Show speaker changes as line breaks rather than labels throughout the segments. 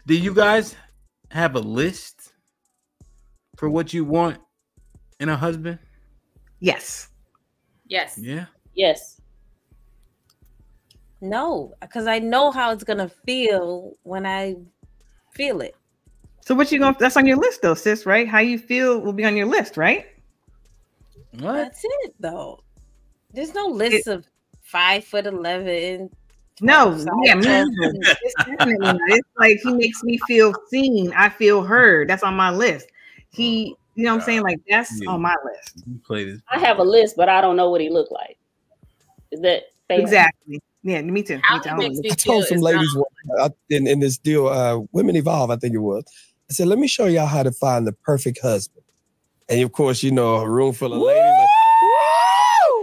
Do you guys have a list for what you want in a husband?
Yes.
Yes.
Yeah.
Yes.
No, because I know how it's gonna feel when I feel it.
So what you gonna? That's on your list, though, sis. Right? How you feel will be on your list, right?
What?
That's it, though. There's no list of 5'11".
No, yeah,
12.
it's definitely not. It's like he makes me feel seen. I feel heard. That's on my list. You know what I'm saying? Like that's on my list.
You play this.
I have a list, but I don't know what he looked like. Is that fair?
Exactly? Yeah, me too.
How
Me too.
he makes me
I told
feel
some
is
ladies
not-
in this deal, Women Evolve, I think it was. I said, let me show y'all how to find the perfect husband. And of course, you know, a room full of ladies. Like,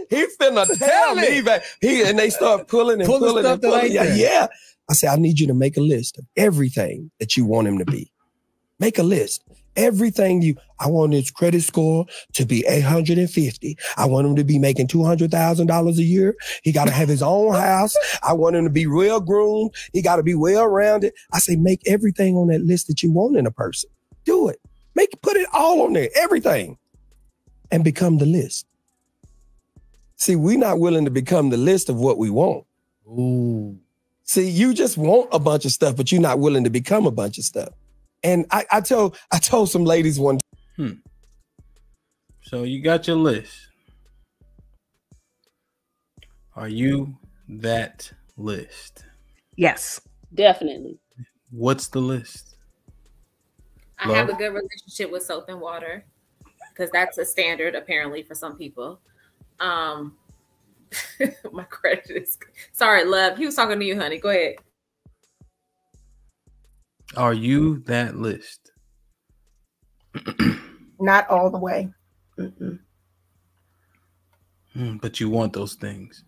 he finna tell me. And they start pulling and pulling and pulling. Yeah. I said, I need you to make a list of everything that you want him to be. Make a list. Everything I want his credit score to be 850. I want him to be making $200,000 a year. He got to have his own house. I want him to be well groomed. He got to be well rounded. I say, make everything on that list that you want in a person. Do it. Put it all on there, everything, and become the list. See, we're not willing to become the list of what we want.
Ooh.
See, you just want a bunch of stuff, but you're not willing to become a bunch of stuff. And I told some ladies one time.
So you got your list. Are you that list?
Yes.
Definitely.
What's the list?
I have a good relationship with soap and water because that's a standard apparently for some people. My credit is sorry, love. He was talking to you, honey. Go ahead.
Are you that list?
Not all the way.
But you want those things.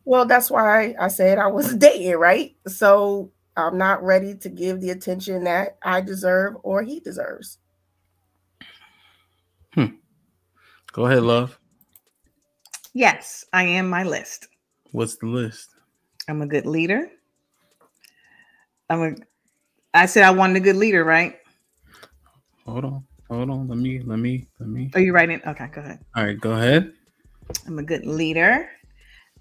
Well, that's why I said I was dating, right? So I'm not ready to give the attention that I deserve or he deserves.
Go ahead, love.
Yes, I am my list.
What's the list?
I'm a good leader. I said I wanted a good leader, right?
Hold on. Let me.
Are you writing? Okay, go ahead.
All right, go ahead.
I'm a good leader.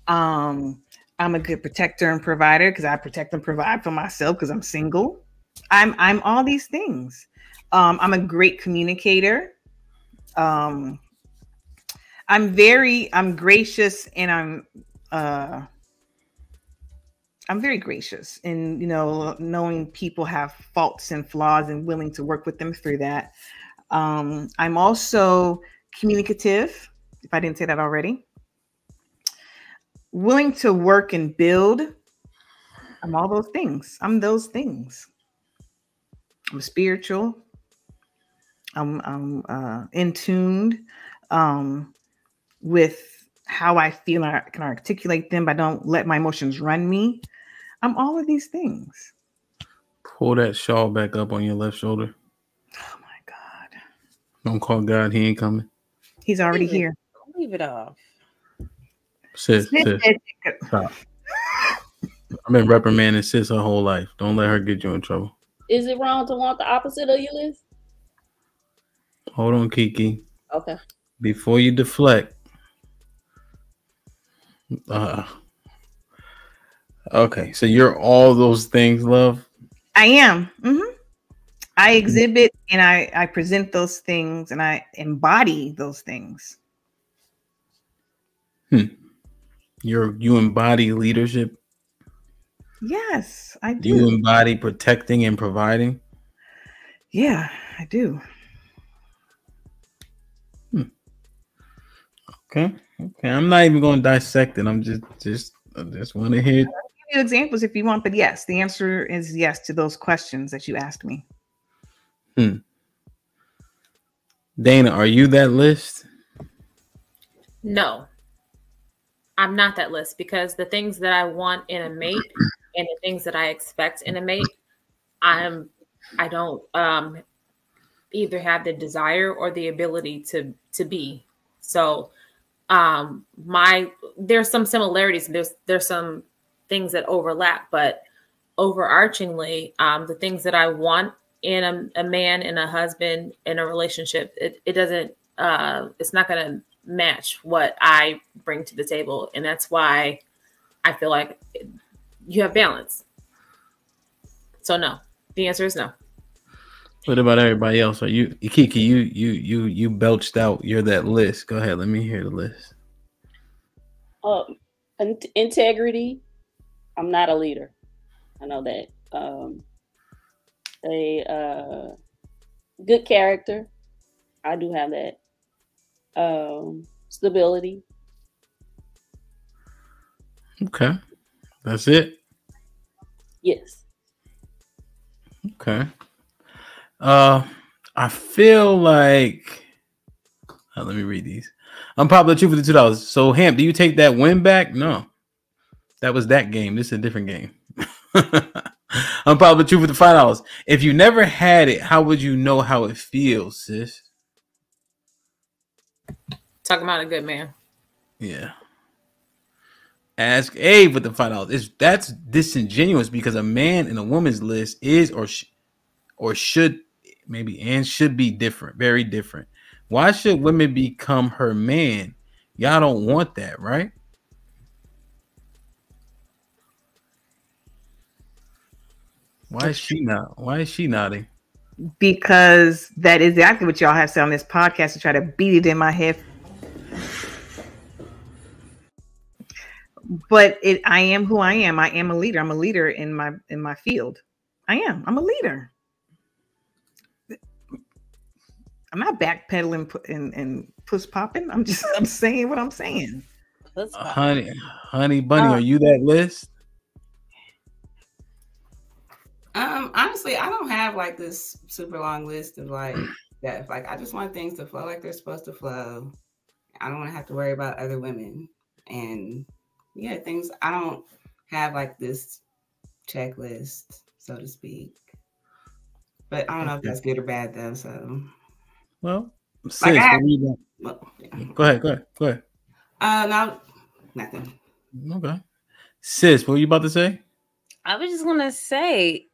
I'm a good protector and provider because I protect and provide for myself because I'm single. I'm all these things. I'm a great communicator. I'm gracious and I'm very gracious in, knowing people have faults and flaws and willing to work with them through that. I'm also communicative, if I didn't say that already. Willing to work and build. I'm all those things. I'm those things. I'm spiritual. I'm in tuned with how I feel. I can articulate them, but I don't let my emotions run me. I'm all of these things.
Pull that shawl back up on your left shoulder.
Oh my God.
Don't call God. He ain't coming.
He's already here.
Leave it off.
Sis. Stop. I've been reprimanding sis her whole life. Don't let her get you in trouble.
Is it wrong to want the opposite of your list?
Hold on, Kiki.
Okay.
Before you deflect. Okay, so you're all those things, love?
I am. Mm-hmm. I exhibit and I present those things and I embody those things.
You embody leadership?
Yes, I do.
You embody protecting and providing?
Yeah, I do.
Okay. I'm not even going to dissect it. I just want to hear.
I'll give you examples if you want, but yes, the answer is yes to those questions that you asked me.
Dana, are you that list?
No, I'm not that list because the things that I want in a mate and the things that I expect in a mate, I don't either have the desire or the ability to be. So there's some similarities. There's some things that overlap, but overarchingly, the things that I want in a man, in a husband, in a relationship, it doesn't, it's not going to match what I bring to the table. And that's why I feel like you have balance. So no, the answer is no.
What about everybody else? Are you, Kiki? You belched out. You're that list. Go ahead. Let me hear the list.
Integrity. I'm not a leader. I know that. Good character. I do have that. Stability.
Okay, that's it.
Yes.
Okay. I feel like. Let me read these. Unpopular truth for the $2. So, Hamp, do you take that win back? No, that was that game. This is a different game. Unpopular truth for the $5. If you never had it, how would you know how it feels, sis?
Talking about a good man.
Yeah. Ask Abe with the $5. That's disingenuous because a man in a woman's list is or should maybe and should be different, very different. Why should women become her man? Y'all don't want that, right? Why is she not? Why is she nodding?
Because that is exactly what y'all have said on this podcast to try to beat it in my head. But I am who I am. I am a leader. I'm a leader in my field. I am. I'm a leader. I'm not backpedaling and push popping. I'm saying what I'm saying.
Honey bunny, are you that list?
Honestly, I don't have like this super long list of like that. Like, I just want things to flow like they're supposed to flow. I don't want to have to worry about other women. And yeah, I don't have like this checklist, so to speak. But I don't know if that's good or bad though. So,
well, sis,
like yeah.
Go ahead.
No, nothing.
Okay, sis, what were you about to say?
I was just gonna say,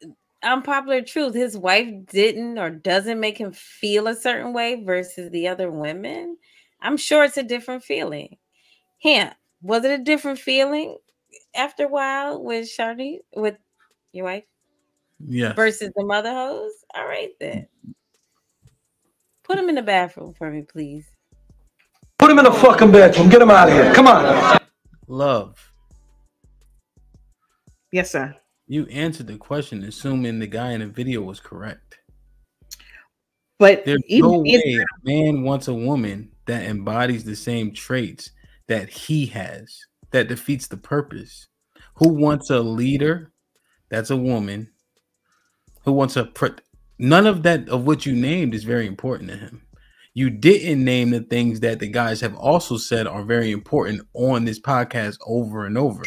unpopular truth. His wife didn't or doesn't make him feel a certain way versus the other women. I'm sure it's a different feeling. Hamp, was it a different feeling after a while with Shardy, with your wife?
Yes.
Versus the mother hose? All right then. Put him in the bathroom for me, please.
Put him in the fucking bedroom. Get him out of here. Come on.
Love.
Yes, sir.
You answered the question assuming the guy in the video was correct.
But
there's no way a man wants a woman that embodies the same traits that he has. That defeats the purpose. Who wants a leader? That's a woman. Who wants none of that of what you named is very important to him. You didn't name the things that the guys have also said are very important on this podcast over and over.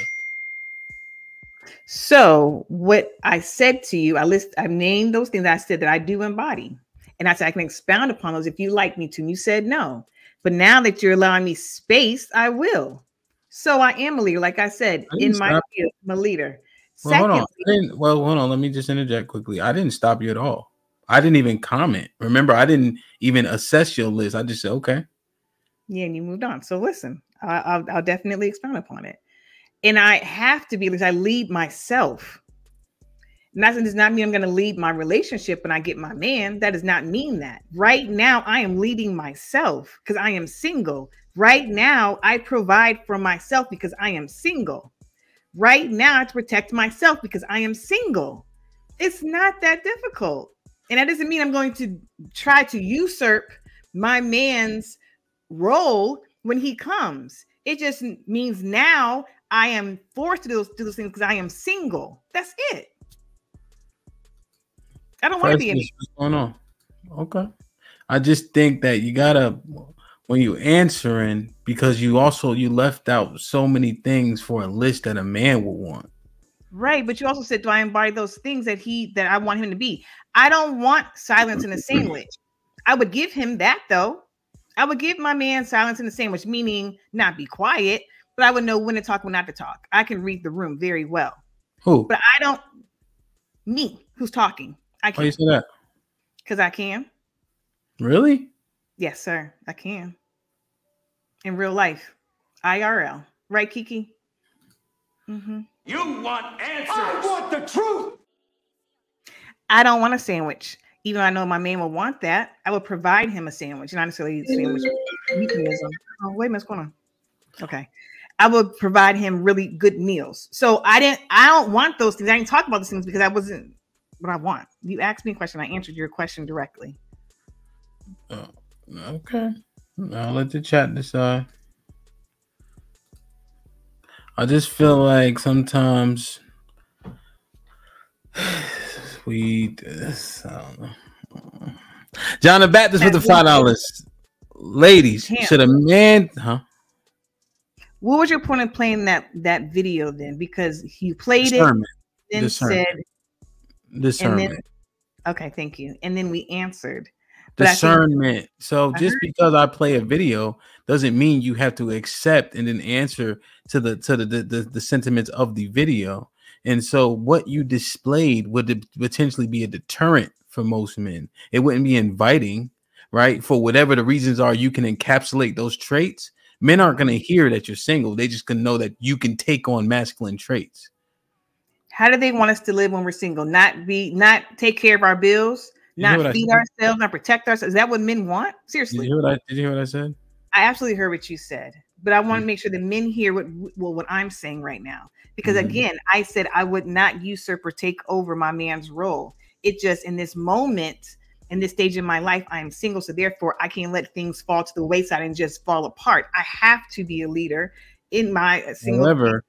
So what I said to you, I named those things I said that I do embody. And I said I can expound upon those if you like me to. And you said no. But now that you're allowing me space, I will. So I am a leader. Like I said, in my field, I'm a leader.
Well, hold on. Let me just interject quickly. I didn't stop you at all. I didn't even comment. Remember, I didn't even assess your list. I just said, okay.
Yeah, and you moved on. So listen, I'll definitely expound upon it. And I have to be, because I lead myself. And that does not mean I'm going to lead my relationship when I get my man. That does not mean that. Right now, I am leading myself because I am single. Right now, I provide for myself because I am single. Right now, I have to protect myself because I am single. It's not that difficult. And that doesn't mean I'm going to try to usurp my man's role when he comes. It just means now I am forced to do those things because I am single. That's it. I don't want to be
what's going on. Okay. I just think that you gotta, when you answering, because you left out so many things for a list that a man will want.
Right, but you also said, do I embody those things that I want him to be? I don't want silence in a sandwich. I would give him that though. I would give my man silence in a sandwich, meaning not be quiet, but I would know when to talk, when not to talk. I can read the room very well.
Who?
But I don't. Me, who's talking. I
Why you
can.
say that?
Because I can.
Really?
Yes, sir. I can. In real life. IRL. Right, Kiki? Mm-hmm.
You want answers. I want the truth.
I don't want a sandwich. Even though I know my man will want that, I would provide him a sandwich, not necessarily a sandwich euphemism. Oh, wait a minute, what's going on? Okay. I would provide him really good meals. So I don't want those things. I didn't talk about those things because I wasn't what I want. You asked me a question, I answered your question directly.
Oh, okay. I'll let the chat decide. I just feel like sometimes we I don't know. John the Baptist with the $5. Ladies, should a man
What was your point of playing that video then? Because you played
discernment.
it, then
Discernment.
said
discernment.
and then, okay, thank you. And then we answered.
Discernment. So just because I play a video doesn't mean you have to accept and then answer to the sentiments of the video. And so what you displayed would potentially be a deterrent for most men. It wouldn't be inviting, right? For whatever the reasons are, you can encapsulate those traits. Men aren't going to hear that you're single. They just can know that you can take on masculine traits.
How do they want us to live when we're single? Not take care of our bills, not feed ourselves, not protect ourselves. Is that what men want? Seriously.
Did you hear what I said?
I absolutely heard what you said, but I want to make sure the men hear what I'm saying right now. Because again, I said I would not usurp or take over my man's role. It just in this moment, in this stage in my life, I am single. So therefore I can't let things fall to the wayside and just fall apart. I have to be a leader in my single.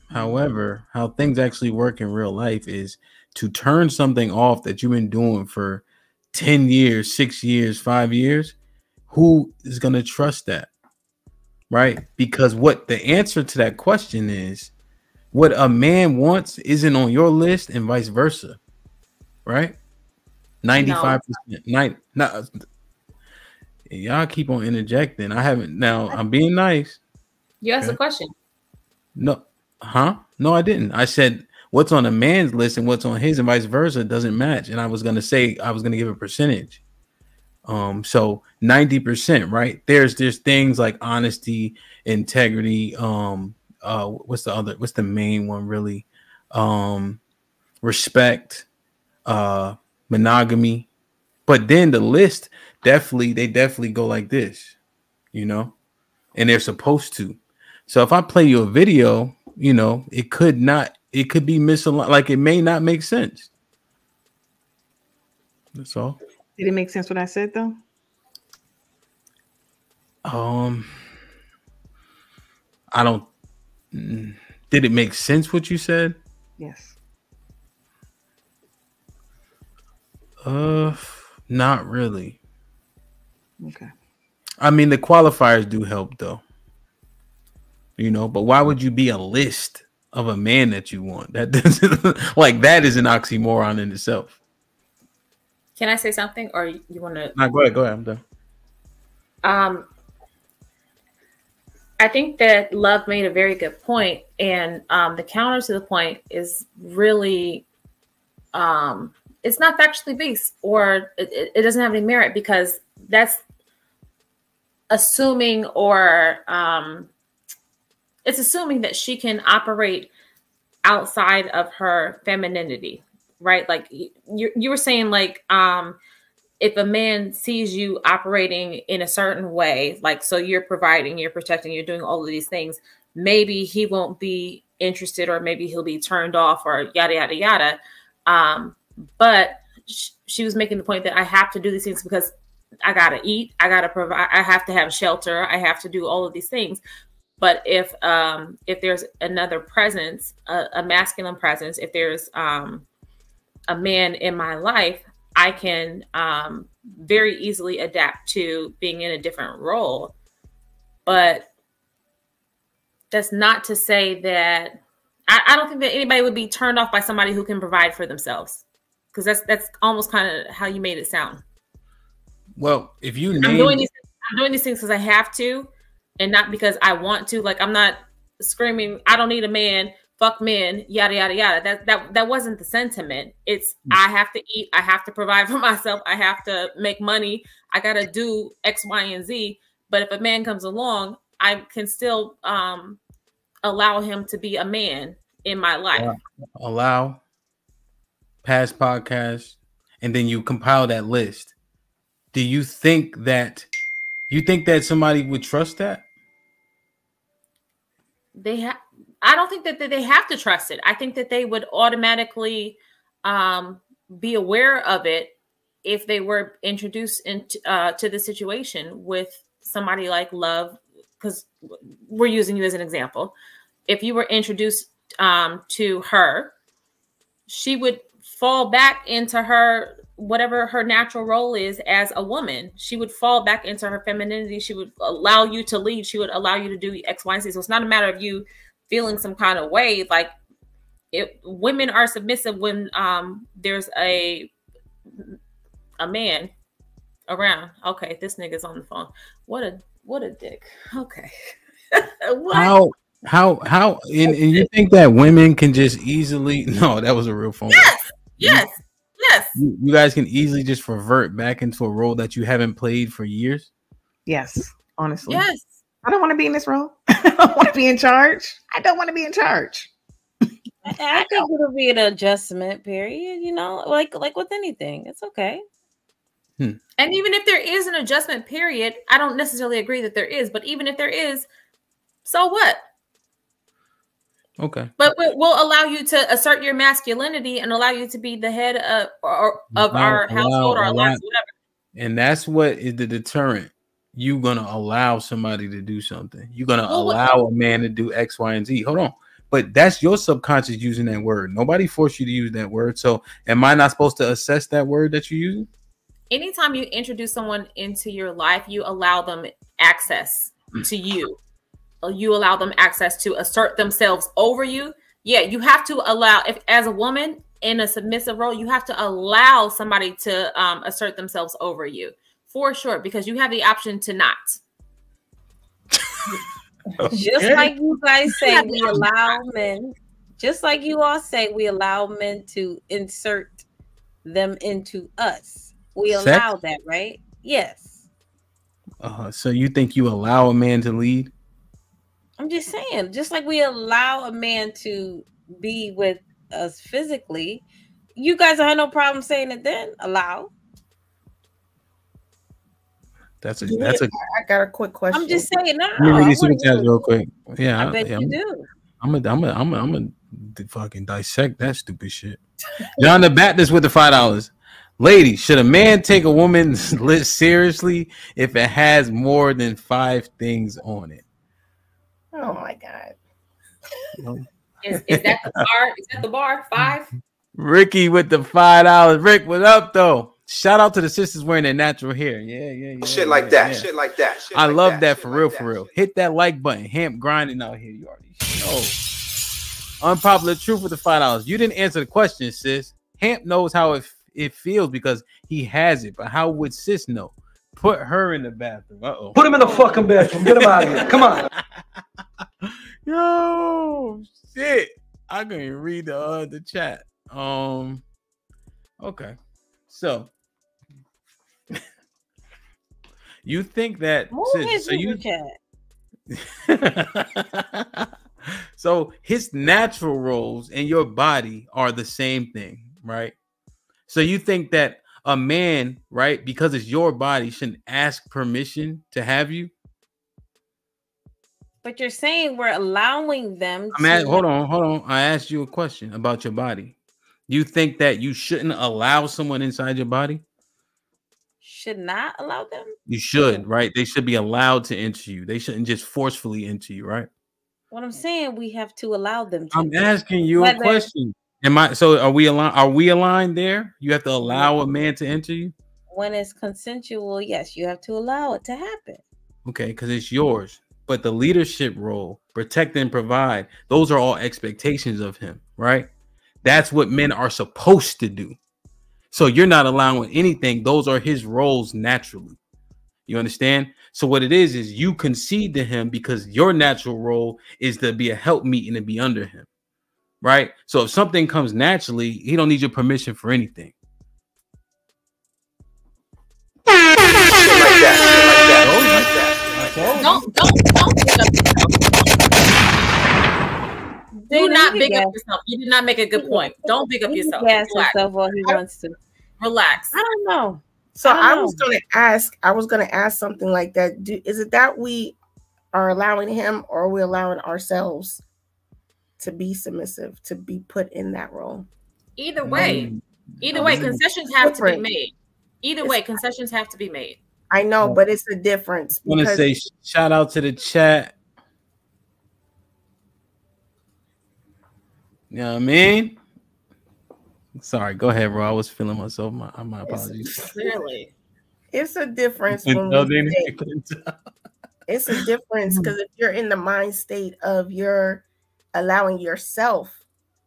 However, how things actually work in real life is to turn something off that you've been doing for 10 years, 6 years, 5 years. Who is going to trust that? Right? Because what the answer to that question is, what a man wants isn't on your list and vice versa. Right? 95%. No. Y'all keep on interjecting. I haven't. Now, I'm being nice.
You asked a question.
No. No, I didn't. I said what's on a man's list and what's on his and vice versa doesn't match. And I was going to give a percentage. So 90%, right? There's things like honesty, integrity. What's the main one really? Respect, monogamy. But then the list they definitely go like this, and they're supposed to. So if I play you a video, it could be misaligned. Like it may not make sense. That's all.
Did it make sense what I said though?
I don't. Did it make sense what you said?
Yes.
Not really.
Okay.
I mean, the qualifiers do help though. But why would you be a list of a man that you want? That doesn't like that is an oxymoron in itself.
Can I say something, or you want to?
No, go ahead. I'm done.
I think that Love made a very good point, and the counter to the point is really, it's not factually based, or it doesn't have any merit, because that's assuming, or it's assuming that she can operate outside of her femininity, right? Like you were saying, like, if a man sees you operating in a certain way, like, so you're providing, you're protecting, you're doing all of these things, maybe he won't be interested, or maybe he'll be turned off, or yada, yada, yada. But she was making the point that I have to do these things because I got to eat, I got to provide, I have to have shelter, I have to do all of these things. But if there's another presence, a masculine presence, if there's a man in my life, I can very easily adapt to being in a different role. But that's not to say that I don't think that anybody would be turned off by somebody who can provide for themselves, because that's almost kind of how you made it sound.
Well, if you
I'm doing these things because I have to, and not because I want to. Like, I'm not screaming, I don't need a man fuck men, yada yada yada. That wasn't the sentiment. It's I have to eat, I have to provide for myself, I have to make money, I gotta do X, Y, and Z. But if a man comes along, I can still allow him to be a man in my life.
Allow past podcasts, and then you compile that list. Do you think that somebody would trust that?
I don't think that they have to trust it. I think that they would automatically be aware of it if they were introduced into to the situation with somebody like Love, because we're using you as an example. If you were introduced to her, she would fall back into her, whatever her natural role is as a woman. She would fall back into her femininity. She would allow you to lead. She would allow you to do X, Y, and Z. So it's not a matter of you feeling some kind of way. Like, women are submissive when there's a man around. Okay, this nigga's on the phone. What a dick. Okay. What?
How and you think that women can just easily, no, that was a real phone.
Yes.
You guys can easily just revert back into a role that you haven't played for years?
Yes, honestly.
Yes.
I don't want to be in this role. I don't want to be in charge. I don't want to be in charge.
I think it'll be an adjustment period, you know, like with anything. It's okay.
And even if there is an adjustment period, I don't necessarily agree that there is, but even if there is, so what?
Okay.
But we'll allow you to assert your masculinity and allow you to be the head of our household, our lives, whatever.
And that's what is the deterrent. You're going to allow somebody to do something. You're going to allow a man to do X, Y, and Z. Hold on. But that's your subconscious using that word. Nobody forced you to use that word. So am I not supposed to assess that word that you're using?
Anytime you introduce someone into your life, you allow them access to you. You allow them access to assert themselves over you. Yeah, you have to allow, if as a woman in a submissive role, you have to allow somebody to assert themselves over you, for sure, because you have the option to not.
Just like you guys say, we allow men, just like you all say, we allow men to insert them into us. We allow that, right? Yes.
So you think you allow a man to lead?
I'm just saying, just like we allow a man to be with us physically, you guys don't have no problem saying it then. Allow.
I got a quick question.
I'm just saying, no.
Let me read these super chats real quick. Yeah,
I bet you do.
I'm gonna fucking dissect that stupid shit. John the Baptist with the $5. Ladies, should a man take a woman's list seriously if it has more than 5 things on it?
Oh my God.
Is that the bar? Is that the bar? 5?
Ricky with the $5. Rick, what up though? Shout out to the sisters wearing their natural hair. Yeah.
Shit like that. Shit like that.
I love that for real. Hit that like button. Hamp grinding out here. You already know. Unpopular truth with the $5. You didn't answer the question, sis. Hamp knows how it feels because he has it. But how would sis know? Put her in the bathroom.
Put him in the fucking bathroom. Get him out of here. Come on.
Yo, shit. I couldn't read the chat. Okay. So you think that so his natural roles and your body are the same thing, right? So you think that a man, right, because it's your body, shouldn't ask permission to have you?
But you're saying we're allowing them
hold on. I asked you a question about your body. You think that you shouldn't allow someone inside your body?
Should not allow them?
You should, right? They should be allowed to enter you. They shouldn't just forcefully enter you, right?
What I'm saying, we have to allow them to.
I'm asking you a question. Are we aligned there? You have to allow a man to enter you?
When it's consensual, yes, you have to allow it to happen.
Okay, because it's yours. But the leadership role, protect and provide, those are all expectations of him, right? That's what men are supposed to do. So you're not allowing anything. Those are his roles naturally. You understand? So what it is you concede to him because your natural role is to be a helpmeet and to be under him. right? So if something comes naturally, he don't need your permission for anything.
Don't do not big up yourself. You did not make a good point. Don't big up yourself.
Yes, yourself while he wants to.
Relax.
I don't know.
So I was going to ask something like that. Is it that we are allowing him, or are we allowing ourselves to be submissive, to be put in that role?
Either way, concessions have to be made. Either way, concessions have to be made.
I know, but it's a difference.
I want to say shout out to the chat. You know what I mean? Sorry, go ahead, bro. I was feeling myself. My apologies.
Clearly,
it's a difference. It's a difference because if you're in the mind state of you're allowing yourself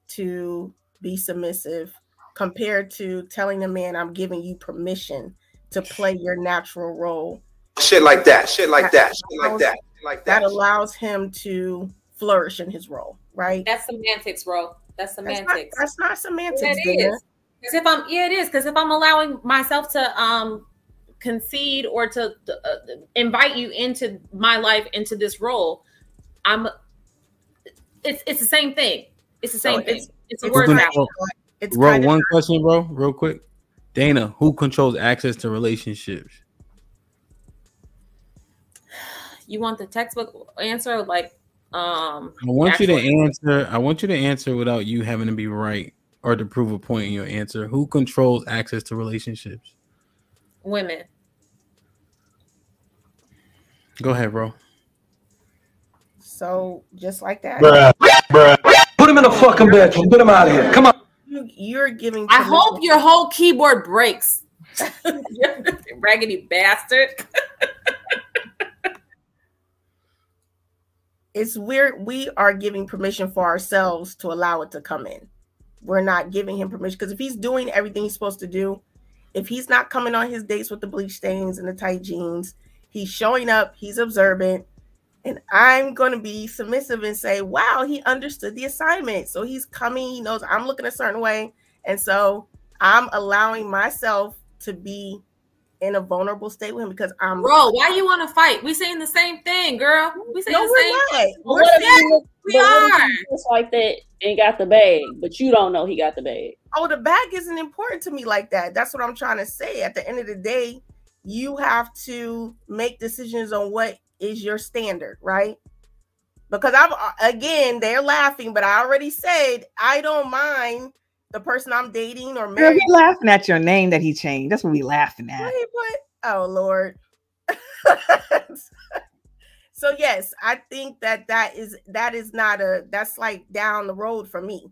to be submissive, compared to telling a man, "I'm giving you permission to play your natural role."
Shit like that. That
allows him to flourish in his role, right?
That's semantics, bro. That's semantics.
That's not semantics.
It is. It is because if I'm allowing myself to concede or to invite you into my life, into this role, it's the same thing. It's the same thing. It's a word salad.
Bro, one question, bro, real quick. Dana, who controls access to relationships?
You want the textbook answer? Like,
I want you to answer without you having to be right or to prove a point in your answer. Who controls access to relationships?
Women.
Go ahead, bro. So just like that.
Bruh. Put him in a fucking bedroom. Get him out of here. Come on.
You're giving.
I hope your whole keyboard breaks. Raggedy bastard.
It's weird. We are giving permission for ourselves to allow it to come in. We're not giving him permission because if he's doing everything he's supposed to do, if he's not coming on his dates with the bleach stains and the tight jeans, he's showing up, he's observant, and I'm going to be submissive and say, wow, he understood the assignment. So he's coming, he knows I'm looking a certain way. And so I'm allowing myself to be in a vulnerable state with him because I'm.
Bro, why you want to fight? We saying the same thing, girl. We saying the same thing.
We are. Just like that and got the bag, but you don't know he got the bag.
Oh, the bag isn't important to me like that. That's what I'm trying to say. At the end of the day, you have to make decisions on what is your standard, right? Because they're laughing, but I already said I don't mind the person I'm dating or married.
Girl, we laughing at your name that he changed. That's what we laughing at.
Oh Lord. So yes, I think that's like down the road for me.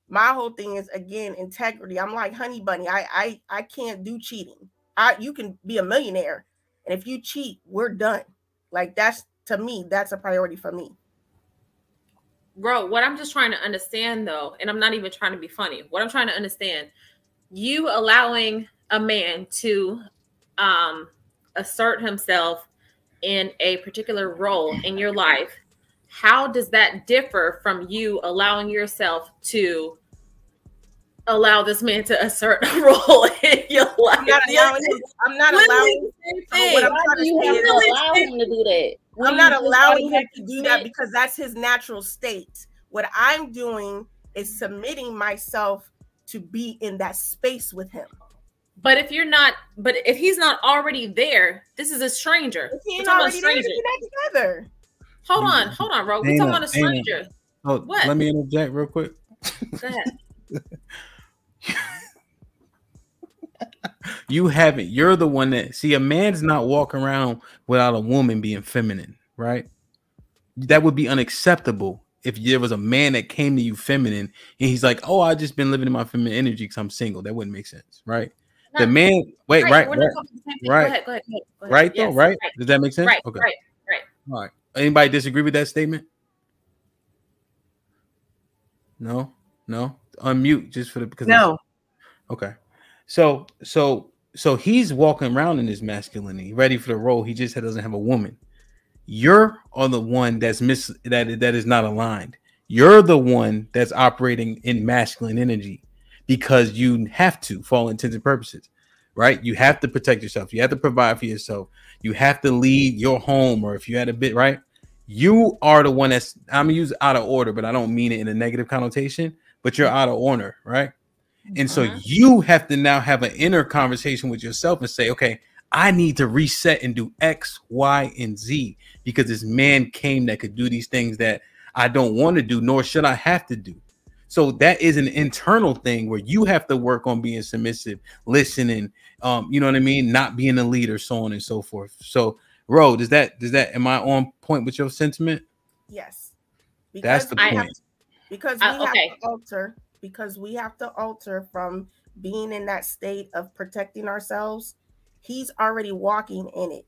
My whole thing is again integrity. I'm like Honey Bunny. I can't do cheating. You can be a millionaire, and if you cheat, we're done. Like that's to me, that's a priority for me.
Bro, what I'm just trying to understand though, and I'm not even trying to be funny. What I'm trying to understand, you allowing a man to assert himself in a particular role in your life, how does that differ from you allowing yourself to allow this man to assert a role in your life?
I'm not allowing him to do that. I'm not allowing him to do that because that's his natural state. What I'm doing is submitting myself to be in that space with him.
But if he's not already there, this is a stranger.
We're talking about a stranger. Together.
Hold on, bro. We're talking about a stranger.
Oh, what? Let me interject real quick.
Go ahead.
You're the one that a man's not walking around without a woman being feminine, right? That would be unacceptable if there was a man that came to you feminine and he's like, oh, I've just been living in my feminine energy because I'm single. That wouldn't make sense, right? The man, right.
Go ahead.
Right, though, right? Does that make sense?
Right,
okay.
Right.
All right. Anybody disagree with that statement? No. Unmute just for because
no.
Okay. So he's walking around in his masculinity, ready for the role. He just doesn't have a woman. You're on the one that is not aligned. You're the one that's operating in masculine energy because you have to, for all intents and purposes, right? You have to protect yourself. You have to provide for yourself. You have to lead your home, or if you had a bit, right? You are the one that's, I'm gonna use out of order, but I don't mean it in a negative connotation, but you're out of order, right? And so you have to now have an inner conversation with yourself and say, okay, I need to reset and do X, Y, and Z because this man came that could do these things that I don't want to do, nor should I have to do. So that is an internal thing where you have to work on being submissive, listening, you know what I mean? Not being a leader, so on and so forth. So, Ro, does that, am I on point with your sentiment?
Yes.
That's the point.
Because we have to alter. Because we have to alter from being in that state of protecting ourselves. He's already walking in it.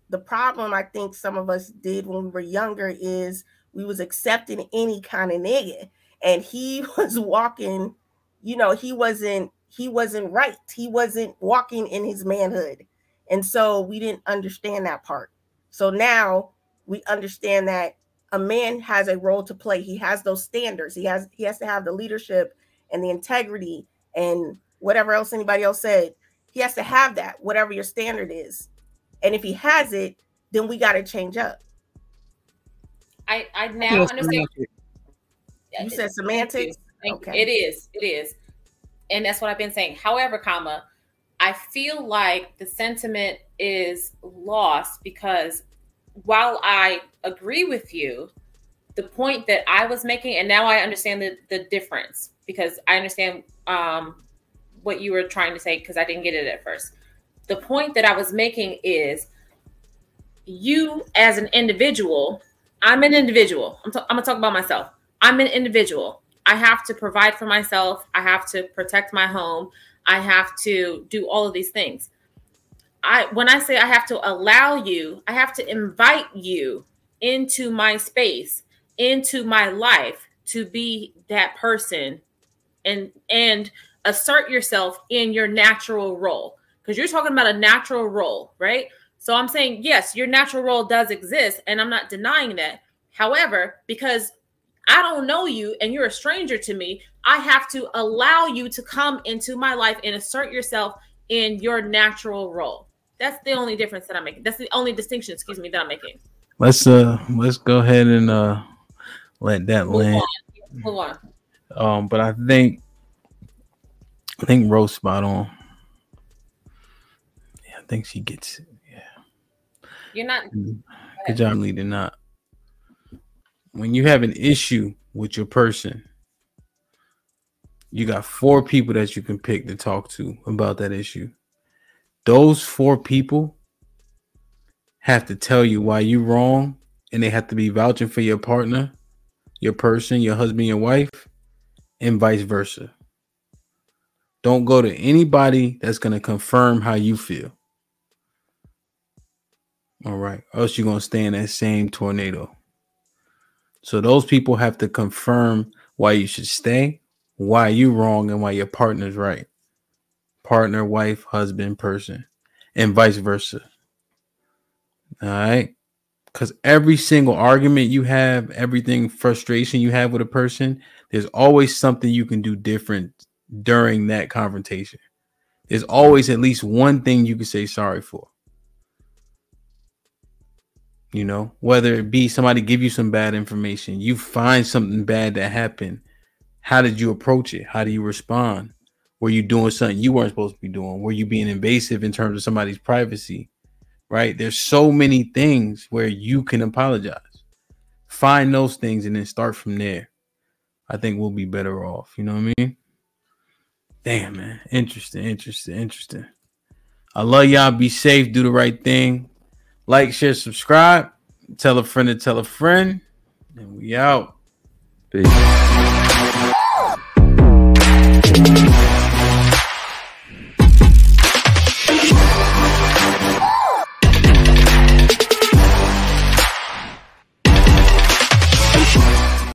The problem I think some of us did when we were younger is we was accepting any kind of nigga, and he was walking, you know, he wasn't right. He wasn't walking in his manhood. And so we didn't understand that part. So now we understand that a man has a role to play. He has those standards. He has to have the leadership and the integrity and whatever else anybody else said. He has to have that, whatever your standard is. And if he has it, then we got to change up.
I now understand.
You said semantics?
Okay. It is. And that's what I've been saying. However, I feel like the sentiment is lost because while I agree with you, the point that I was making, and now I understand the difference because I understand what you were trying to say because I didn't get it at first. The point that I was making is you as an individual, I'm an individual. I'm going to talk about myself. I'm an individual. I have to provide for myself. I have to protect my home. I have to do all of these things. When I say I have to allow you, I have to invite you into my space, into my life to be that person and assert yourself in your natural role. Because you're talking about a natural role, right? So I'm saying, yes, your natural role does exist, and I'm not denying that. However, because I don't know you and you're a stranger to me, I have to allow you to come into my life and assert yourself in your natural role. That's the only difference that I'm making. That's the only distinction, excuse me, that I'm making.
Let's go ahead and let that land.
Move on.
But I think Rose spot on. Yeah, I think she gets it. Yeah.
You're not.
Good job, leader. Not. When you have an issue with your person, you got 4 people that you can pick to talk to about that issue. Those 4 people have to tell you why you're wrong, and they have to be vouching for your partner, your person, your husband, your wife, and vice versa. Don't go to anybody that's going to confirm how you feel. All right. Or else you're going to stay in that same tornado. So those people have to confirm why you should stay, why you're wrong, and why your partner's right. Partner, wife, husband, person, and vice versa. All right. Because every single argument you have, everything frustration you have with a person, there's always something you can do different during that confrontation. There's always at least one thing you can say sorry for. You know, whether it be somebody give you some bad information, you find something bad that happened. How did you approach it? How do you respond? Were you doing something you weren't supposed to be doing? Were you being invasive in terms of somebody's privacy? Right? There's so many things where you can apologize. Find those things and then start from there. I think we'll be better off. You know what I mean? Damn, man. Interesting. I love y'all. Be safe. Do the right thing. Like, share, subscribe. Tell a friend to tell a friend. And we out.
Peace.